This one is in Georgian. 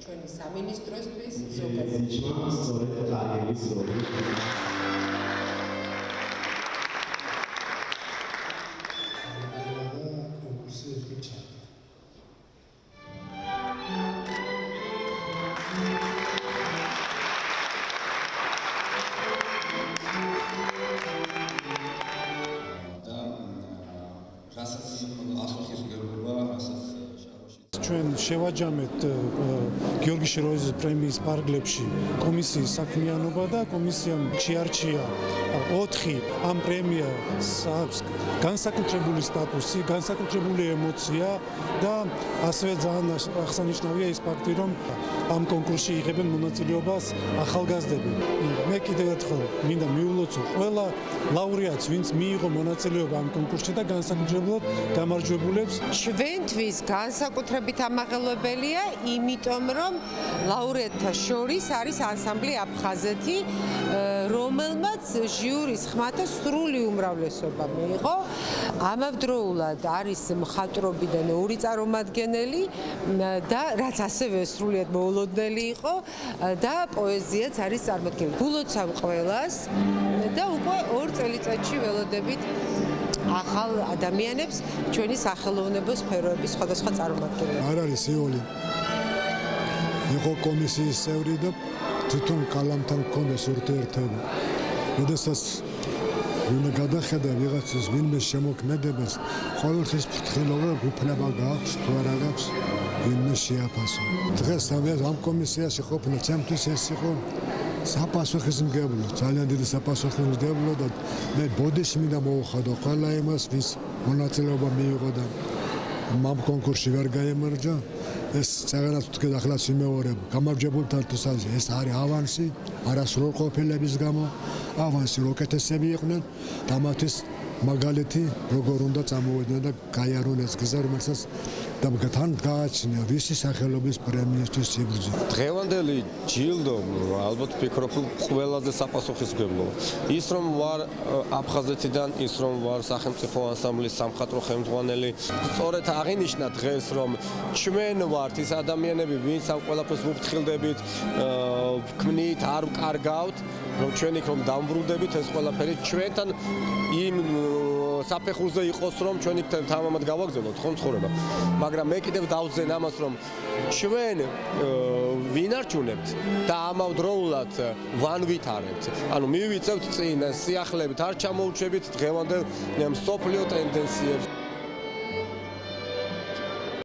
ჩვენი სამინისტროსთვის ზოგადად სწორედ კარიერის როლი ჩვენ შევაჯამეთ გიორგი შიროზის პრემიის ფარგლებში კომისიის საქმიანობა და კომისიამ შეარჩია 4 ამ პრემიას აქვს განსაკუთრებული სტატუსი, განსაკუთრებული ემოცია და ასევე ძალიან აღსანიშნავია ის ფაქტი, რომ ამ კონკურსში იღებენ მონაწილეობას ახალგაზრდები. მე კიდევ ერთხელ მინდა მიულოცო ყველა ლაურეატს, ვინც მიიღო მონაწილეობა ამ კონკურსში და განსაკუთრებულად გამარჯვებულებს. ჩვენთვის განსაკუთრებით ამაღელვებელია, იმიტომ რომ ლაურეატთა შორის არის ანსამბლი აფხაზეთი, რომელმაც ჟიურის ხმათა სრული უმრავლესობა მიიღო. ამავდროულად არის მხატვრობიდან 2 წარმომადგენელი და რაც ასევე სრულიად მოულოდნელი იყო და პოეზიაც არის წარმოქმნილი. გულოცავ ყველას და უკვე 2 წელიწადში ველოდებით ახალ ადამიანებს ჩვენი სახელოვნებო სფეროების სხვადასხვა წარმომადგენლები. არ არის ეული. იყო კომისიის წევრი და თვითონ კალამთან მქონდეს ურთიერთობა. როდესაც ვინმე გადახედა ვიღაცას ვინმე შემოქმედებას, ყოველთვის ფრთხილობა უფლება გააქვს თუ არა გაქვს ვინმე შეაფასო. დღეს ამ კომისიაში ყოფნა ჩემთვის ეს იყო საპასუხისმგებლო, ძალიან დიდი საპასუხისმგებლო და მე ბოდიში მინდა მოუხადო ყველა იმას, ვის მონაწილეობა მიიღო და ამ კონკურსში ვერ გაემარჯვა. ეს წეგანაც თქვენ ახლაც ვიმეორებ, გამარჯვებულთათვის ეს არის ავანსი, არასრულყოფილების გამო, ავანსი უკეთესები იყვნენ და მათთვის მაგალითი როგორ უნდა წამოვიდნენ და გაიარონ ეს გზა, რომელსაც და თან გააჩნია ვისი სახელობის პრემიისთვის სიბრძნე. დღევანდელი ჯილდო ალბათ ვფიქრობ ყველაზე საპასუხისმგებლოა. ის რომ ვარ აფხაზეთიდან, ის რომ ვარ სახელმწიფო ანსამბლის სამხატვრო ხელმძღვანელი, სწორედ აღინიშნა დღეს რომ ჩვენ ვართ ის ადამიანები, ვინც ამ ყველაფერს ვუფრთხილდებით, ვქმნით, არ ვკარგავთ, რომ ჩვენ იქ რომ დამბრუნდებით ეს ყველაფერი ჩვენთან იმ საფეხურზე იყოს რომ ჩვენ იქ თამამად გავაგზავნოთ ხომ ცხოვრება. მაგრამ მე კიდევ დავძენ ამას რომ ჩვენ ვინარჩუნებთ და ამავდროულად ვანვითარებთ. ანუ მივიწევთ წინ სიახლეებით, არ ჩამოუჩებით დღევანდელ მსოფლიო ტენდენციებს.